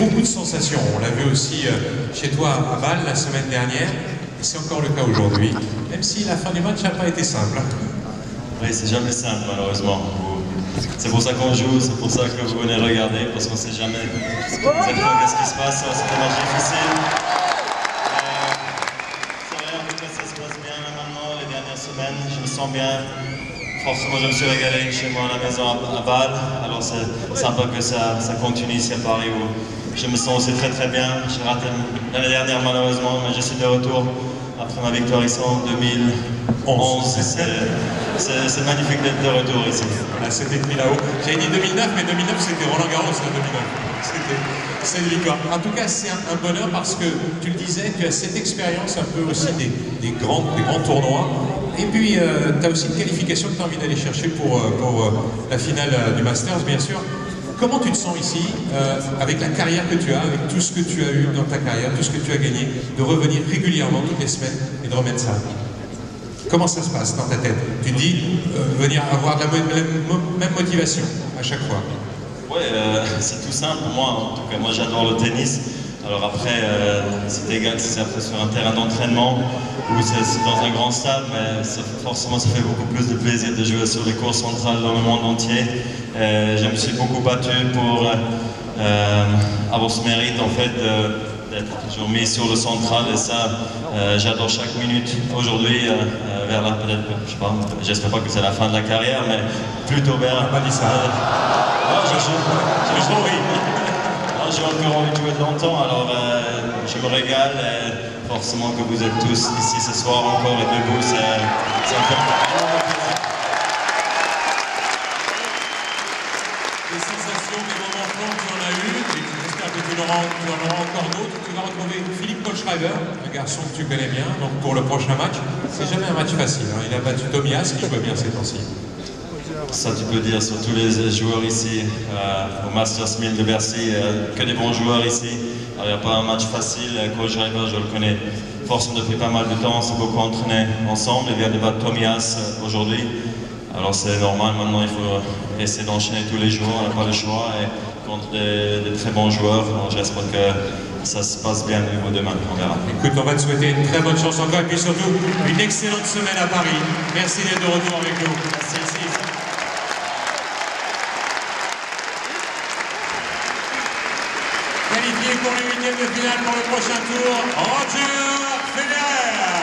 beaucoup de sensations. On l'a vu aussi chez toi à Bâle la semaine dernière, et c'est encore le cas aujourd'hui, même si la fin du match n'a pas été simple. Oui, c'est jamais simple malheureusement. C'est pour ça qu'on joue, c'est pour ça que vous venez regarder, parce qu'on ne sait jamais exactement ce qui se passe. C'est un match difficile. C'est vrai, en tout cas, ça se passe bien là maintenant, les dernières semaines. Je me sens bien. Forcément, je me suis régalé chez moi à la maison à Bâle. Alors c'est sympa que ça continue ici à Paris où je me sens aussi très bien. J'ai raté l'année dernière malheureusement, mais je suis de retour après ma victoire ici en 2011. C'est magnifique d'être de retour ici. Voilà, c'est écrit là-haut. J'avais dit 2009, mais 2009 c'était Roland Garros en 2009. C'est une victoire. En tout cas, c'est un bonheur parce que tu le disais, tu as cette expérience un peu aussi des grands tournois. Et puis, tu as aussi une qualification que tu as envie d'aller chercher pour la finale du Masters, bien sûr. Comment tu te sens ici, avec la carrière que tu as, avec tout ce que tu as eu dans ta carrière, tout ce que tu as gagné, de revenir régulièrement toutes les semaines et de remettre ça? Comment ça se passe dans ta tête? Tu te dis venir avoir la même motivation à chaque fois? Oui, c'est tout simple pour moi. En tout cas, moi j'adore le tennis. Alors après, c'est égal si c'est après sur un terrain d'entraînement ou c'est dans un grand stade, mais forcément ça fait beaucoup plus de plaisir de jouer sur les cours centrales dans le monde entier. Je me suis beaucoup battu pour avoir ce mérite en fait d'être toujours mis sur le central et ça, j'adore chaque minute. Aujourd'hui, vers la peut-être, je sais pas, j'espère pas que c'est la fin de la carrière, mais plutôt vers. Pas dit ça. J'ai encore envie de jouer longtemps, alors je me régale. Forcément que vous êtes tous ici ce soir encore et debout, c'est un peu... Des sensations, des moments forts, tu en as eu, et j'espère que tu en auras encore d'autres. Tu vas retrouver Philippe Kohlschreiber, un garçon que tu connais bien, donc pour le prochain match. C'est jamais un match facile, hein. Il a battu Tomias, qui joue bien ces temps-ci. Ça tu peux dire sur tous les joueurs ici, au Masters 1000 de Bercy, que des bons joueurs ici. Alors il n'y a pas un match facile, Kohlschreiber je le connais forcément depuis pas mal de temps, on s'est beaucoup entraîné ensemble, il vient de battre Tomias aujourd'hui. Alors c'est normal, maintenant il faut essayer d'enchaîner tous les jours, on n'a pas le choix, et contre des très bons joueurs, j'espère que ça se passe bien au niveau demain, on verra. Écoute, on va te souhaiter une très bonne chance encore, et puis surtout une excellente semaine à Paris. Merci d'être de retour avec nous. Merci. Qualifié pour le 8e de finale pour le prochain tour, Roger Federer.